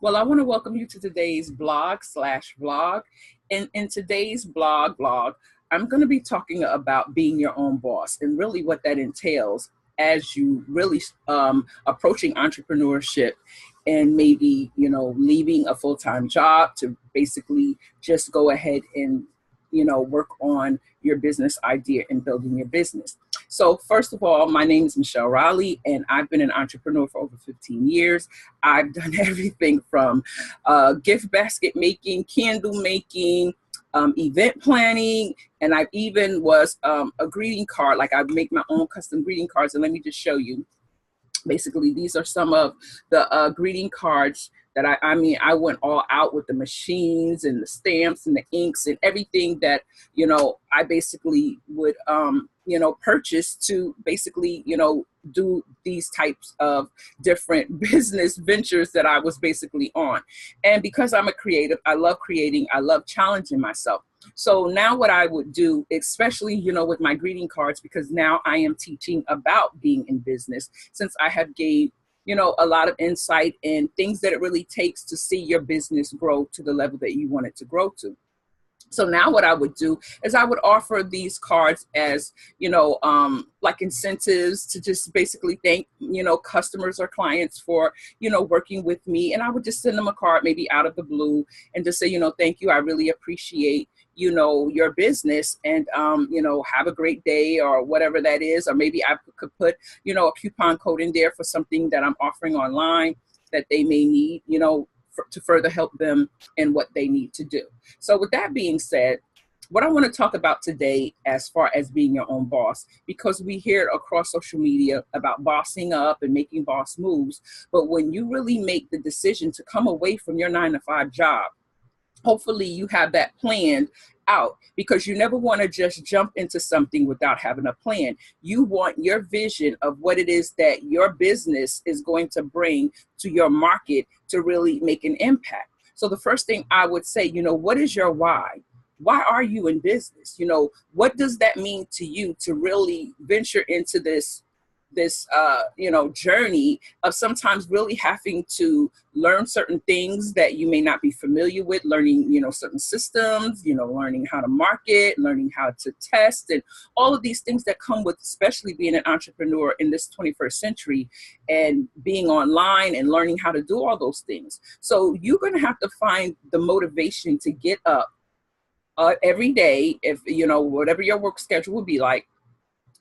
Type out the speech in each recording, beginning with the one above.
Well, I want to welcome you to today's blog/vlog. In today's blog, I'm going to be talking about being your own boss and really what that entails as you really approaching entrepreneurship and maybe, leaving a full-time job to basically just go ahead and, work on your business idea and building your business. So first of all, my name is Michelle Riley, and I've been an entrepreneur for over 15 years. I've done everything from gift basket making, candle making, event planning, and I even was a greeting card. Like I make my own custom greeting cards, and let me just show you. Basically, these are some of the greeting cards that I went all out with the machines and the stamps and the inks and everything that, I basically would, purchase to basically, do these types of different business ventures that I was basically on. And because I'm a creative, I love creating, I love challenging myself. So now what I would do, especially, with my greeting cards, because now I am teaching about being in business, since I have gained, a lot of insight and things that it really takes to see your business grow to the level that you want it to grow to. So now what I would do is I would offer these cards as, like incentives to just basically thank, customers or clients for, working with me. And I would just send them a card maybe out of the blue and just say, thank you. I really appreciate, your business and, have a great day or whatever that is. Or maybe I could put, a coupon code in there for something that I'm offering online that they may need, to further help them in what they need to do. So with that being said, what I want to talk about today as far as being your own boss, because we hear across social media about bossing up and making boss moves, but when you really make the decision to come away from your 9-to-5 job, hopefully you have that planned out, because you never want to just jump into something without having a plan. You want your vision of what it is that your business is going to bring to your market to really make an impact. So the first thing I would say, what is your why? Why are you in business? What does that mean to you to really venture into this journey of sometimes really having to learn certain things that you may not be familiar with, learning, certain systems, learning how to market, learning how to test, and all of these things that come with, especially being an entrepreneur in this 21st century and being online and learning how to do all those things. So you're going to have to find the motivation to get up every day, if, whatever your work schedule would be like,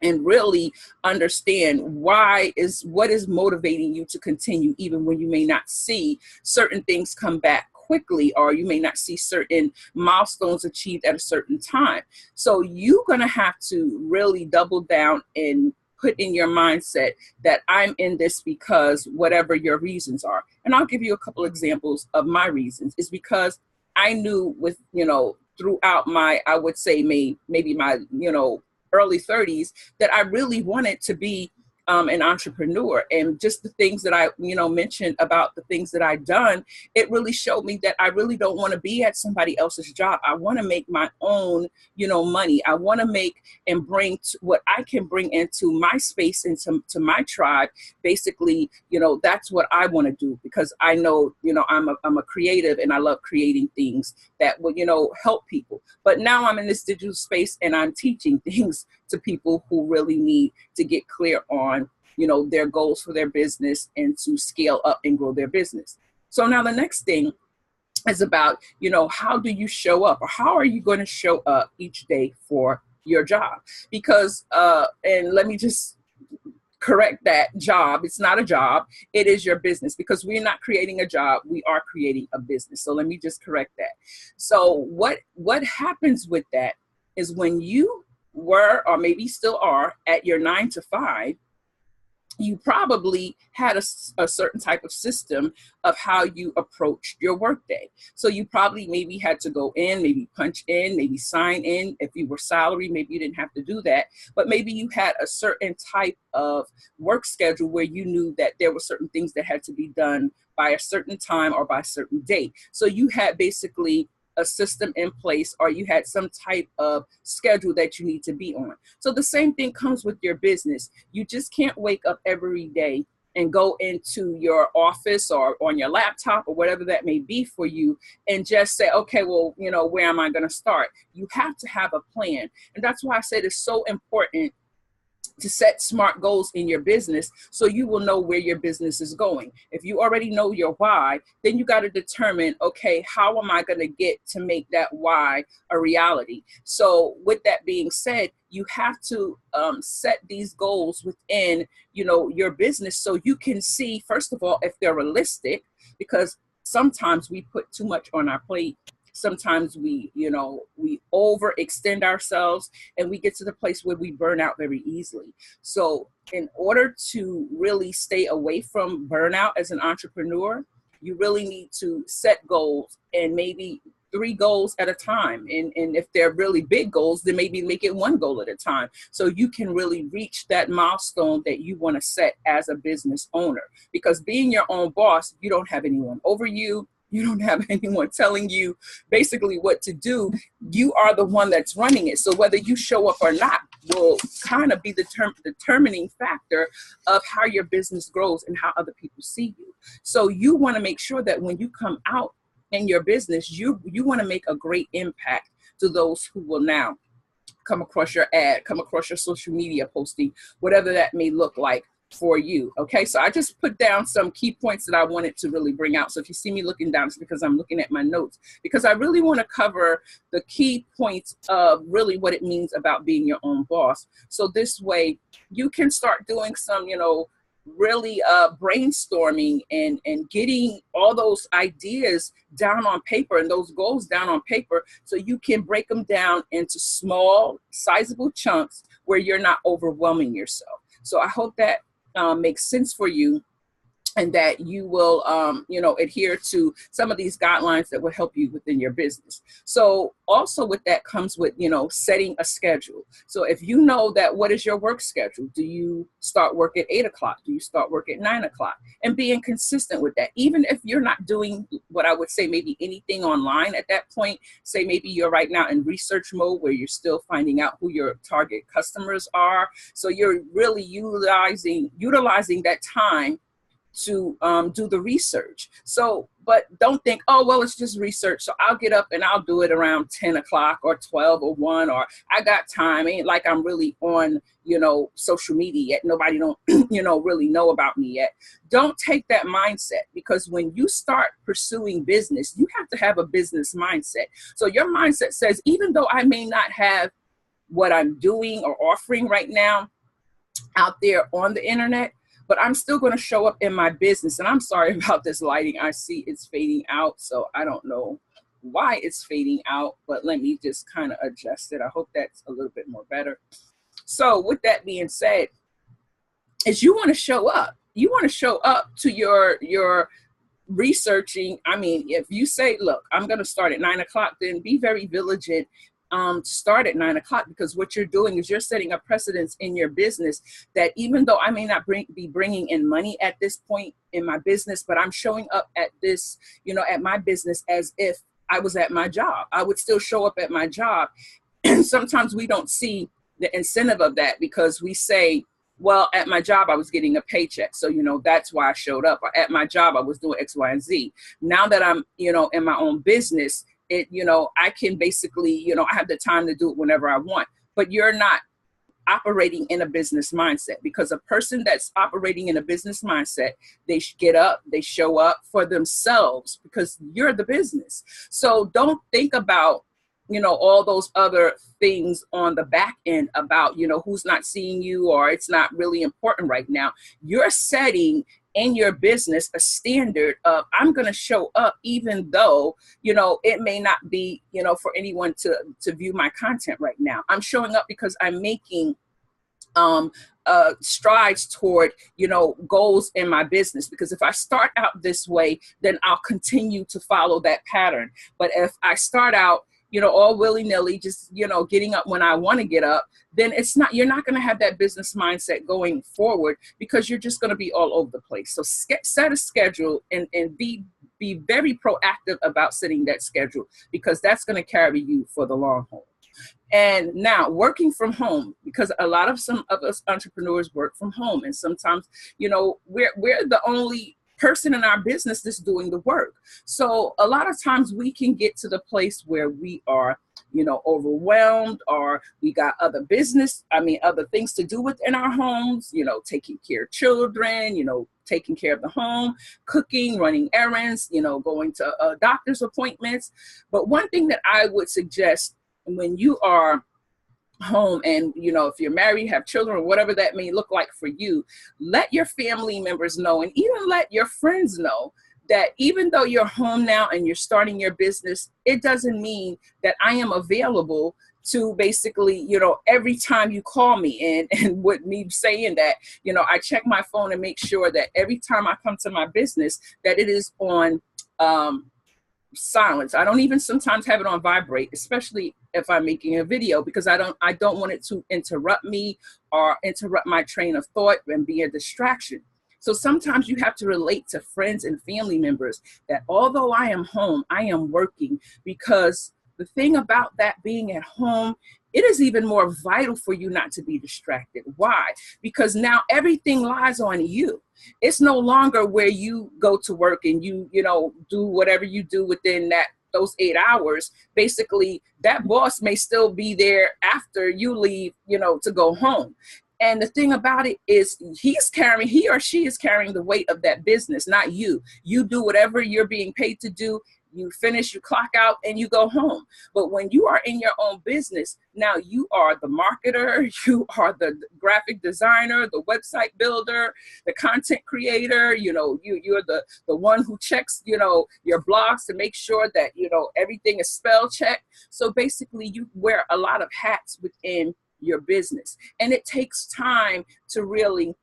and really understand what is motivating you to continue, even when you may not see certain things come back quickly, or you may not see certain milestones achieved at a certain time. So you're going to have to really double down and put in your mindset that I'm in this because whatever your reasons are. And I'll give you a couple examples of my reasons. Is because I knew with, throughout my, I would say maybe my, early 30s, that I really wanted to be an entrepreneur. And just the things that I, mentioned about the things that I've done, it really showed me that I really don't want to be at somebody else's job. I want to make my own, money. I want to make and bring what I can bring into my space, into my tribe. Basically, that's what I want to do, because I know, I'm a creative and I love creating things that will, help people. But now I'm in this digital space and I'm teaching things to people who really need to get clear on, their goals for their business and to scale up and grow their business. So now the next thing is about, how do you show up, or how are you going to show up each day for your job? Because, and let me just correct that, job. It's not a job. It is your business, because we're not creating a job. We are creating a business. So let me just correct that. So what happens with that is when you were, or maybe still are, at your 9-to-5, you probably had a certain type of system of how you approached your workday. So you probably maybe had to go in, maybe punch in, maybe sign in. If you were salary, maybe you didn't have to do that. But maybe you had a certain type of work schedule where you knew that there were certain things that had to be done by a certain time or by a certain date. So you had basically a system in place, or you had some type of schedule that you need to be on. So the same thing comes with your business. You just can't wake up every day and go into your office or on your laptop or whatever that may be for you and just say, okay, well, you know, where am I going to start? You have to have a plan. And that's why I said it's so important to set smart goals in your business so you will know where your business is going. If you already know your why, then you got to determine, okay, how am I going to get to make that why a reality? So with that being said, you have to set these goals within, you know, your business so you can see, first of all, if they're realistic, because sometimes we put too much on our plate. Sometimes we, you know, we overextend ourselves and we get to the place where we burn out very easily. So in order to really stay away from burnout as an entrepreneur, you really need to set goals, and maybe 3 goals at a time. And if they're really big goals, then maybe make it 1 goal at a time. So you can really reach that milestone that you want to set as a business owner. Because being your own boss, you don't have anyone over you. You don't have anyone telling you basically what to do. You are the one that's running it. So whether you show up or not will kind of be the determining factor of how your business grows and how other people see you. So you want to make sure that when you come out in your business, you want to make a great impact to those who will now come across your ad, come across your social media posting, whatever that may look like for you. Okay, so I just put down some key points that I wanted to really bring out. So if you see me looking down, it's because I'm looking at my notes, because I really want to cover the key points of really what it means about being your own boss. So this way you can start doing some, you know, really brainstorming and getting all those ideas down on paper and those goals down on paper, so you can break them down into small, sizable chunks where you're not overwhelming yourself. So I hope that makes sense for you, and that you will, you know, adhere to some of these guidelines that will help you within your business. So also with that comes with, you know, setting a schedule. So if you know that, what is your work schedule? Do you start work at 8 o'clock? Do you start work at 9 o'clock? And being consistent with that, even if you're not doing what I would say maybe anything online at that point. Say maybe you're right now in research mode where you're still finding out who your target customers are. So you're really utilizing that time to do the research. So, but don't think, oh, well, it's just research, so I'll get up and I'll do it around 10 o'clock or 12 or 1, or I got time. Ain't like I'm really on, you know, social media yet. Nobody don't, you know, really know about me yet. Don't take that mindset, because when you start pursuing business, you have to have a business mindset. So your mindset says, even though I may not have what I'm doing or offering right now out there on the internet, but I'm still going to show up in my business. And I'm sorry about this lighting. I see it's fading out, so I don't know why it's fading out, but let me just kind of adjust it. I hope that's a little bit more better. So with that being said, is you want to show up. You want to show up to your researching. I mean, if you say, look, I'm going to start at 9 o'clock, then be very vigilant to start at 9 o'clock, because what you're doing is you're setting a precedence in your business that even though I may not be bringing in money at this point in my business, but I'm showing up at this, you know, at my business as if I was at my job. I would still show up at my job. And sometimes we don't see the incentive of that, because we say, well, at my job, I was getting a paycheck. So, you know, that's why I showed up. Or at my job, I was doing X, Y, and Z. Now that I'm, you know, in my own business, it, you know, I can basically, you know, I have the time to do it whenever I want. But you're not operating in a business mindset, because a person that's operating in a business mindset, they get up, they show up for themselves, because you're the business. So don't think about, you know, all those other things on the back end about, you know, who's not seeing you, or it's not really important right now. You're setting in your business a standard of, I'm going to show up even though, you know, it may not be, you know, for anyone to view my content right now. I'm showing up because I'm making strides toward, you know, goals in my business. Because if I start out this way, then I'll continue to follow that pattern. But if I start out, you know, all willy-nilly, just, you know, getting up when I want to get up, then it's not, you're not going to have that business mindset going forward, because you're just going to be all over the place. So set a schedule and be very proactive about setting that schedule, because that's going to carry you for the long haul. And now working from home, because a lot of some of us entrepreneurs work from home, and sometimes, we're the only person in our business that's doing the work. So a lot of times we can get to the place where we are, overwhelmed, or we got other things to do within our homes, taking care of children, taking care of the home, cooking, running errands, going to doctor's appointments. But one thing that I would suggest when you are home, and if you're married, have children, or whatever that may look like for you, let your family members know, and even let your friends know, that even though you're home now and you're starting your business, it doesn't mean that I am available to basically, every time you call me. And with me saying that, I check my phone and make sure that every time I come to my business, that it is on silence. I don't even sometimes have it on vibrate, especially if I'm making a video, because I don't want it to interrupt me or interrupt my train of thought and be a distraction. So sometimes you have to relate to friends and family members that although I am home, I am working, because the thing about that being at home, it is even more vital for you not to be distracted. Why? Because now everything lies on you. It's no longer where you go to work and you do whatever you do within those 8 hours. Basically, that boss may still be there after you leave, to go home. And the thing about it is he or she is carrying the weight of that business, not you. You do whatever you're being paid to do. You finish, you clock out, and you go home. But when you are in your own business, now you are the marketer, you are the graphic designer, the website builder, the content creator, you're the one who checks, your blogs to make sure that, everything is spell checked. So basically you wear a lot of hats within your business. And it takes time to really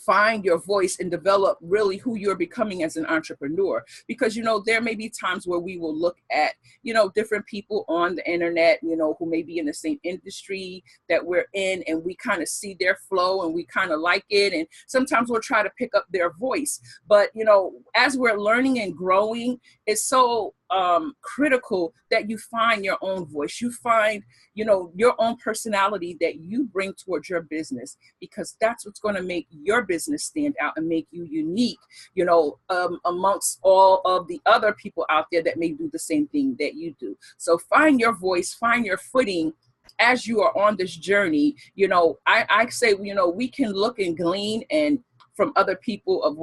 find your voice and develop really who you're becoming as an entrepreneur. Because, there may be times where we will look at, different people on the internet, who may be in the same industry that we're in, and we kind of see their flow and we kind of like it. And sometimes we'll try to pick up their voice. But, as we're learning and growing, it's so critical that you find your own voice. You find, your own personality that you bring towards your business, because that's what's going to make your business stand out and make you unique, amongst all of the other people out there that may do the same thing that you do. So find your voice, find your footing as you are on this journey. I say, we can look and glean and from other people of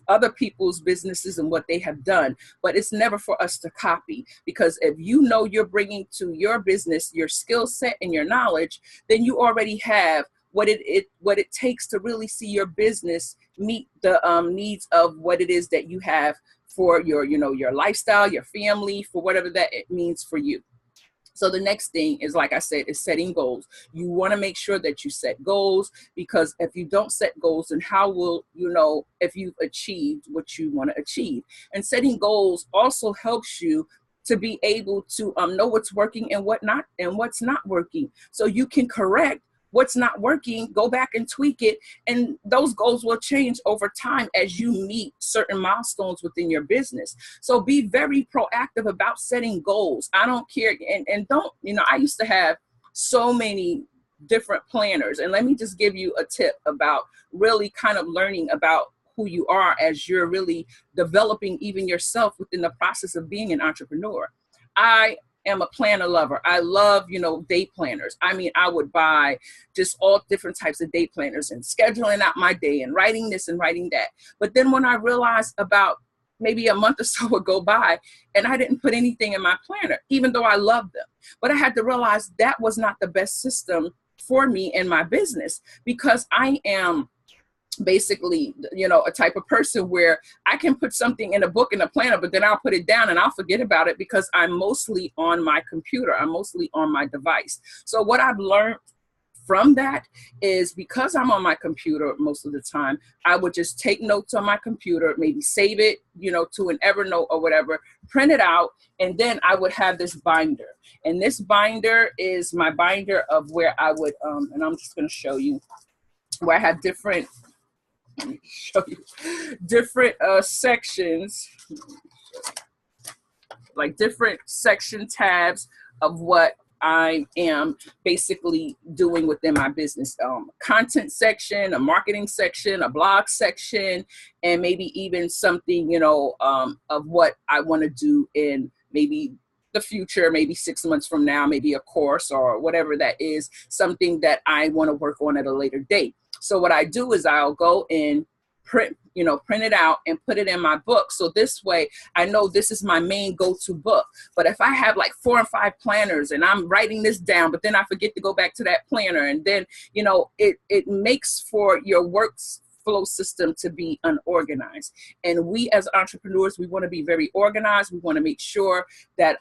other people's businesses and what they have done, but it's never for us to copy. Because if you're bringing to your business your skill set and your knowledge, then you already have what it takes to really see your business meet the needs of what it is that you have for your lifestyle, your family, for whatever that it means for you. So the next thing is, like I said, is setting goals. You want to make sure that you set goals, because if you don't set goals, then how will you know if you've achieved what you want to achieve? And setting goals also helps you to be able to know what's working and what's not working. So you can correct what's not working, go back and tweak it, and those goals will change over time as you meet certain milestones within your business. So be very proactive about setting goals. I don't care, and don't, I used to have so many different planners, and let me just give you a tip about really kind of learning about who you are as you're really developing even yourself within the process of being an entrepreneur. I am a planner lover. I love, day planners. I mean, I would buy just all different types of day planners and scheduling out my day and writing this and writing that. But then when I realized about maybe a month or so would go by and I didn't put anything in my planner, even though I loved them. But I had to realize that was not the best system for me in my business, because I am basically, a type of person where I can put something in a book in a planner, but then I'll put it down and I'll forget about it because I'm mostly on my computer. I'm mostly on my device. So what I've learned from that is, because I'm on my computer most of the time, I would just take notes on my computer, maybe save it, to an Evernote or whatever, print it out, and then I would have this binder. And this binder is my binder of where I would, and I'm just going to show you where I have different, let me show you, different sections, like different section tabs of what I am basically doing within my business. Content section, a marketing section, a blog section, and maybe even something, of what I want to do in maybe the future, maybe 6 months from now, maybe a course or whatever that is, something that I want to work on at a later date. So what I do is I'll go and print it out and put it in my book. So this way I know this is my main go-to book. But if I have like 4 or 5 planners and I'm writing this down, but then I forget to go back to that planner, and then, it makes for your workflow system to be unorganized. And we as entrepreneurs, we want to be very organized. We want to make sure that,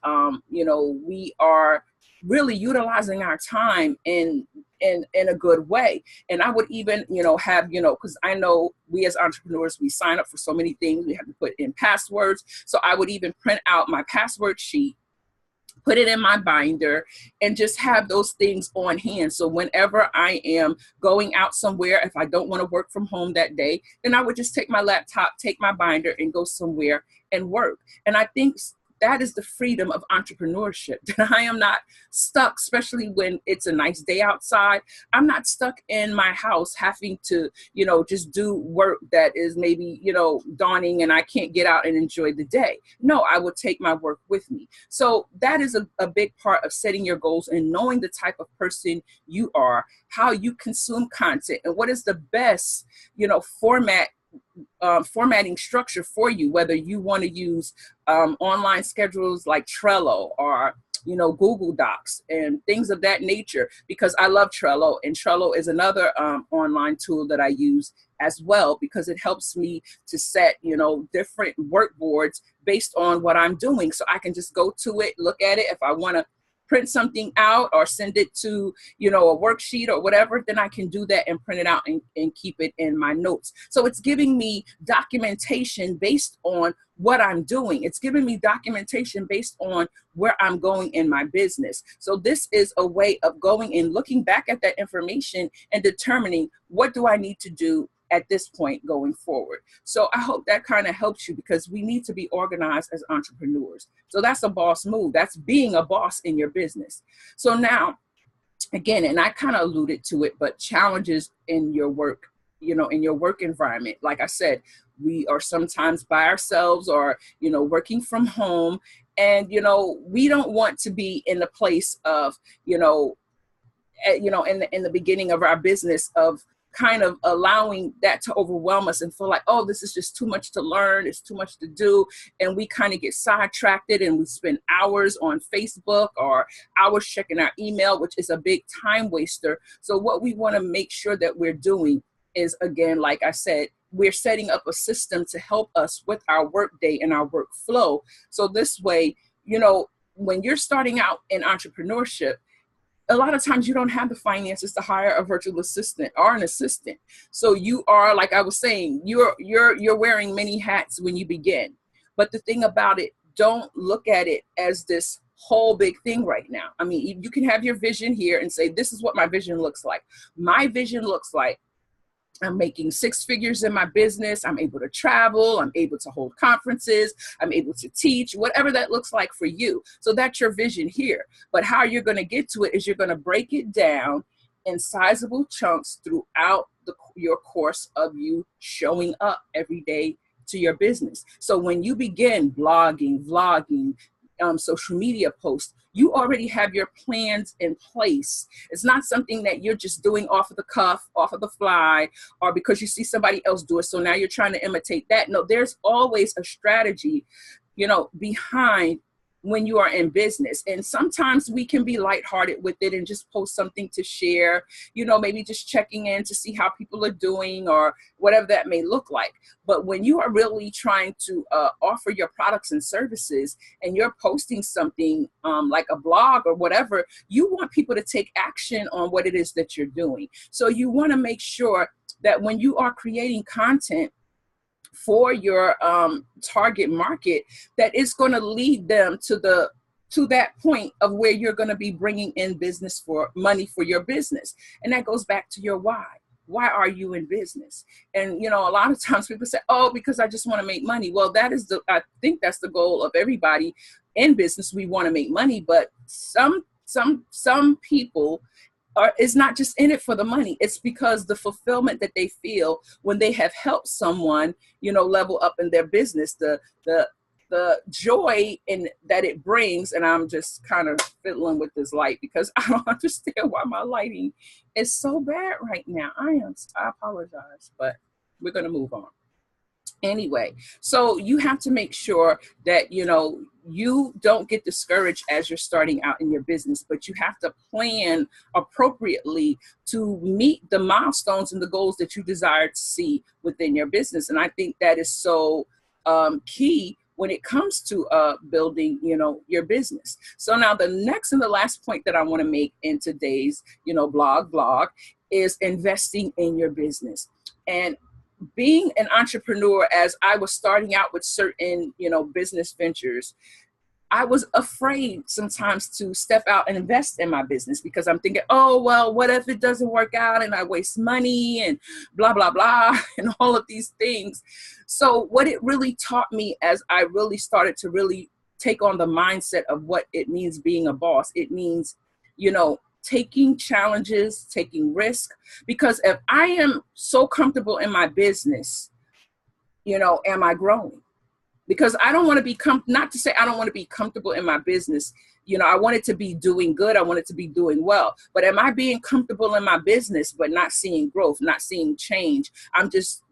we are really utilizing our time in a good way. And I would even, have, because I know we as entrepreneurs, we sign up for so many things. We have to put in passwords. So I would even print out my password sheet, put it in my binder, and just have those things on hand. So whenever I am going out somewhere, if I don't want to work from home that day, then I would just take my laptop, take my binder, and go somewhere and work. And I think that is the freedom of entrepreneurship. That I am not stuck, especially when it's a nice day outside. I'm not stuck in my house having to, just do work that is maybe, daunting, and I can't get out and enjoy the day. No, I will take my work with me. So that is a big part of setting your goals and knowing the type of person you are, how you consume content, and what is the best, formatting structure for you, whether you want to use online schedules like Trello or Google Docs and things of that nature, because I love Trello, and Trello is another online tool that I use as well, because it helps me to set different work boards based on what I'm doing. So I can just go to it, look at it. If I want to print something out or send it to, a worksheet or whatever, then I can do that and print it out and keep it in my notes. So it's giving me documentation based on what I'm doing. It's giving me documentation based on where I'm going in my business. So this is a way of going and looking back at that information and determining, what do I need to do at this point going forward. So I hope that kind of helps you, because we need to be organized as entrepreneurs. So that's a boss move. That's being a boss in your business. So now, again, and I kind of alluded to it, but challenges in your work, in your work environment. Like I said, we are sometimes by ourselves or, working from home. And, we don't want to be in the place of, in the beginning of our business, of kind of allowing that to overwhelm us and feel like, oh, this is just too much to learn. It's too much to do. And we kind of get sidetracked and we spend hours on Facebook or hours checking our email, which is a big time waster. So what we want to make sure that we're doing is, again, like I said, we're setting up a system to help us with our work day and our workflow. So this way, when you're starting out in entrepreneurship, a lot of times you don't have the finances to hire a virtual assistant or an assistant. So you are, like I was saying, you're wearing many hats when you begin. But the thing about it, don't look at it as this whole big thing right now. I mean, you can have your vision here and say, this is what my vision looks like. My vision looks like I'm making 6 figures in my business. I'm able to travel. I'm able to hold conferences. I'm able to teach, whatever that looks like for you. So that's your vision here. But how you're going to get to it is you're going to break it down in sizable chunks throughout your course of you showing up every day to your business. So when you begin blogging, vlogging, social media posts, you already have your plans in place. It's not something that you're just doing off of the cuff, off of the fly, or because you see somebody else do it, so now you're trying to imitate that. No, there's always a strategy, behind when you are in business. And sometimes we can be lighthearted with it and just post something to share, maybe just checking in to see how people are doing or whatever that may look like. But when you are really trying to offer your products and services and you're posting something like a blog or whatever, you want people to take action on what it is that you're doing. So you want to make sure that when you are creating content for your target market, that it's going to lead them to that point of where you're going to be bringing in business for money for your business. And that goes back to your why. Why are you in business? And, a lot of times people say, oh, because I just want to make money. Well, I think that's the goal of everybody in business. We want to make money, but some people is not just in it for the money. It's because the fulfillment that they feel when they have helped someone, level up in their business, the joy in that it brings. And I'm just kind of fiddling with this light because I don't understand why my lighting is so bad right now. I apologize, but we're going to move on. Anyway, so you have to make sure that, you don't get discouraged as you're starting out in your business, but you have to plan appropriately to meet the milestones and the goals that you desire to see within your business. And I think that is so key when it comes to building, your business. So now the next and the last point that I want to make in today's, blog is investing in your business. And being an entrepreneur, as I was starting out with certain, business ventures, I was afraid sometimes to step out and invest in my business because I'm thinking, oh, well, what if it doesn't work out and I waste money and blah, blah, blah, and all of these things. So what it really taught me as I really started to really take on the mindset of what it means being a boss, it means, taking challenges, taking risk, because if I am so comfortable in my business, am I growing? Because I don't want to be, not to say I don't want to be comfortable in my business. I want it to be doing good. I want it to be doing well. But am I being comfortable in my business, but not seeing growth, not seeing change? I'm just,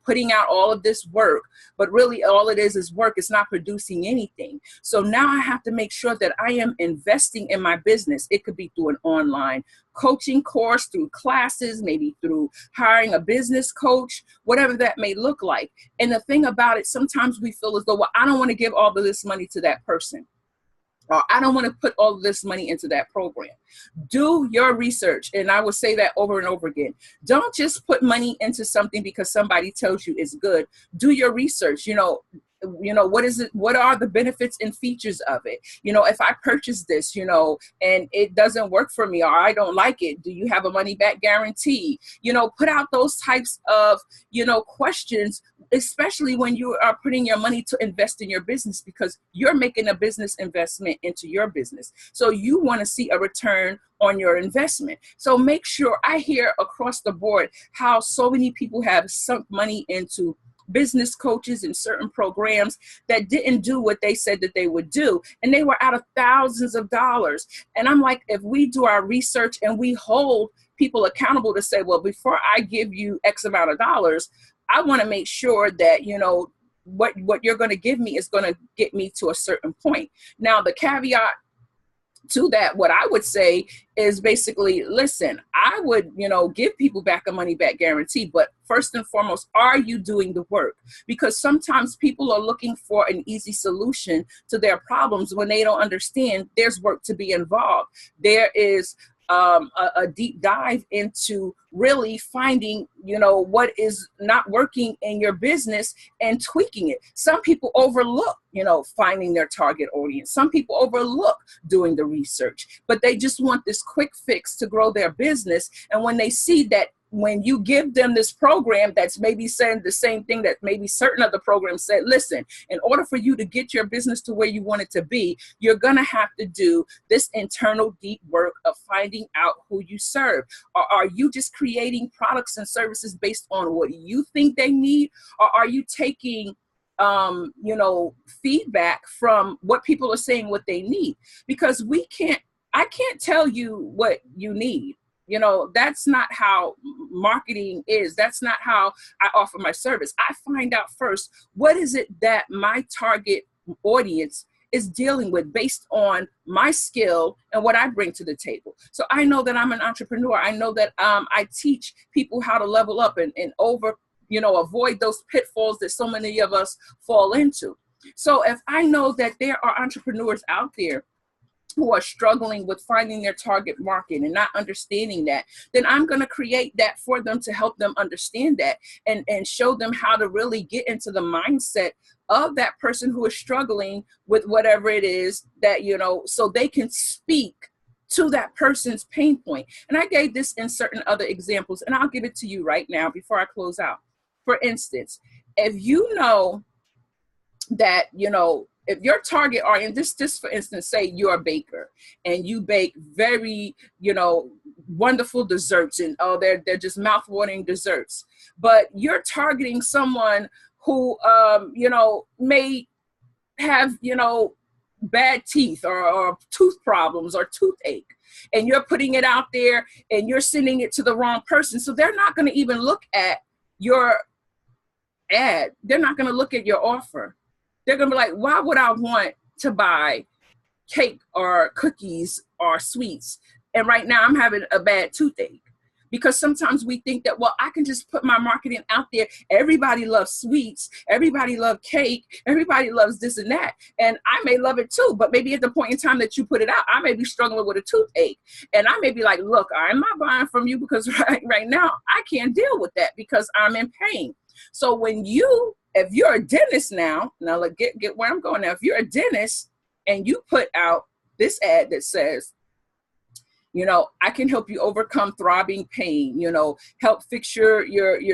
putting out all of this work, but really all it is work. It's not producing anything. So now I have to make sure that I am investing in my business. It could be through an online coaching course, through classes, maybe through hiring a business coach, whatever that may look like. And the thing about it, sometimes we feel as though, well, I don't want to give all of this money to that person. Or I don't want to put all of this money into that program. Do your research. And I will say that over and over again. Don't just put money into something because somebody tells you it's good. Do your research. What is it? What are the benefits and features of it? If I purchase this, and it doesn't work for me or I don't like it, do you have a money back guarantee? Put out those types of, questions, especially when you are putting your money to invest in your business, because you're making a business investment into your business. So you want to see a return on your investment. So make sure. I hear across the board how so many people have sunk money into business coaches and certain programs that didn't do what they said that they would do. And they were out of thousands of dollars. And I'm like, if we do our research and we hold people accountable to say, well, before I give you X amount of dollars, I want to make sure that, what you're going to give me is going to get me to a certain point. Now, the caveat to that, what I would say is basically, listen, I would, give people back a money back guarantee, but first and foremost, are you doing the work? Because sometimes people are looking for an easy solution to their problems when they don't understand there's work to be involved. There is a deep dive into really finding, what is not working in your business and tweaking it. Some people overlook, finding their target audience. Some people overlook doing the research, but they just want this quick fix to grow their business. And when they see that, when you give them this program that's maybe saying the same thing that maybe certain other programs said, listen, in order for you to get your business to where you want it to be, you're going to have to do this internal deep work of finding out who you serve. Or are you just creating products and services based on what you think they need? Or are you taking feedback from what people are saying what they need? Because I can't tell you what you need. That's not how marketing is. That's not how I offer my service. I find out first, what is it that my target audience is dealing with based on my skill and what I bring to the table. So I know that I'm an entrepreneur. I know that I teach people how to level up and avoid those pitfalls that so many of us fall into. So if I know that there are entrepreneurs out there who are struggling with finding their target market and not understanding that, then I'm going to create that for them to help them understand that and show them how to really get into the mindset of that person who is struggling with whatever it is that, so they can speak to that person's pain point. And I gave this in certain other examples, and I'll give it to you right now before I close out. For instance, if you know that, if your target audience, just for instance, say you're a baker and you bake very, wonderful desserts, and they're just mouth-watering desserts, but you're targeting someone who, may have, bad teeth or tooth problems or toothache, and you're putting it out there and you're sending it to the wrong person. So they're not going to even look at your ad. They're not going to look at your offer. They're going to be like, why would I want to buy cake or cookies or sweets? And right now I'm having a bad toothache. Because sometimes we think that, well, I can just put my marketing out there. Everybody loves sweets. Everybody loves cake. Everybody loves this and that. And I may love it too, but maybe at the point in time that you put it out, I may be struggling with a toothache. And I may be like, look, I'm not buying from you because right now I can't deal with that because I'm in pain. So if you're a dentist now look, get where I'm going now. If you're a dentist and you put out this ad that says, I can help you overcome throbbing pain, help fix your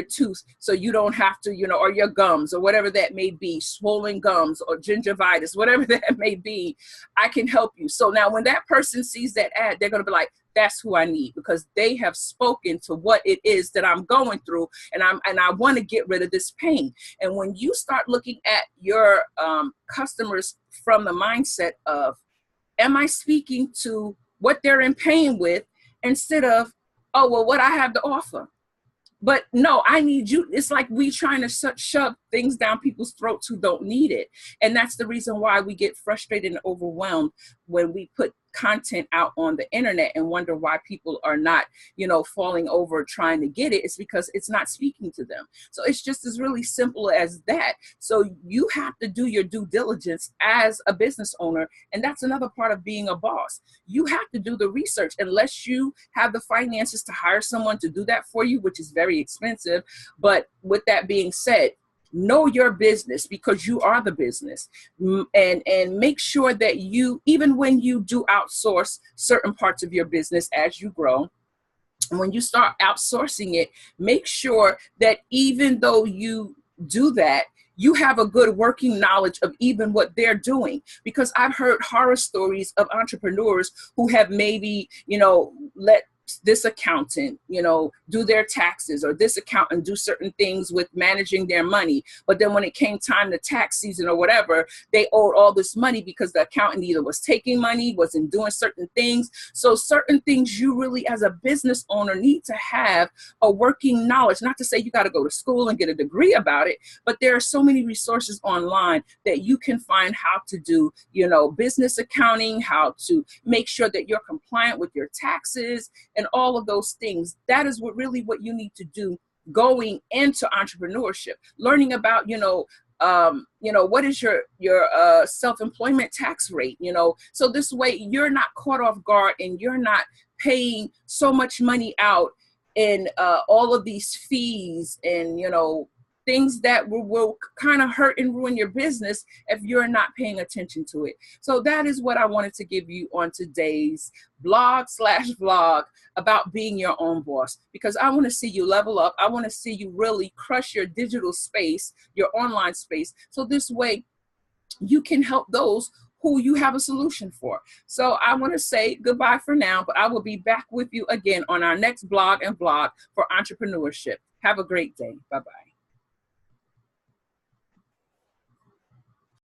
tooth so you don't have to, or your gums or whatever that may be, swollen gums or gingivitis, whatever that may be, I can help you. So now when that person sees that ad, they're going to be like, that's who I need, because they have spoken to what it is that I'm going through, and I want to get rid of this pain. And when you start looking at your customers from the mindset of, am I speaking to what they're in pain with, instead of, oh, well, what I have to offer. But no, I need you. It's like we trying to shove things down people's throats who don't need it. And that's the reason why we get frustrated and overwhelmed when we put content out on the internet and wonder why people are not, falling over trying to get it. It's because it's not speaking to them. So it's just as really simple as that. So you have to do your due diligence as a business owner. And that's another part of being a boss. You have to do the research. Unless you have the finances to hire someone to do that for you, which is very expensive. But with that being said, know your business, because you are the business, and make sure that you, even when you do outsource certain parts of your business as you grow, when you start outsourcing it, make sure that even though you do that, you have a good working knowledge of even what they're doing. Because I've heard horror stories of entrepreneurs who have maybe, let this accountant, do their taxes, or this accountant do certain things with managing their money. But then when it came time to tax season or whatever, they owed all this money because the accountant either was taking money, wasn't doing certain things. So certain things you really, as a business owner, need to have a working knowledge. Not to say you got to go to school and get a degree about it, but there are so many resources online that you can find how to do, business accounting, how to make sure that you're compliant with your taxes, and all of those things. That is what you need to do going into entrepreneurship. Learning about, what is your self-employment tax rate, so this way you're not caught off guard and you're not paying so much money out in all of these fees and, things that will kind of hurt and ruin your business if you're not paying attention to it. So that is what I wanted to give you on today's blog/vlog about being your own boss, because I want to see you level up. I want to see you really crush your digital space, your online space. So this way you can help those who you have a solution for. So I want to say goodbye for now, but I will be back with you again on our next blog and vlog for entrepreneurship. Have a great day. Bye-bye.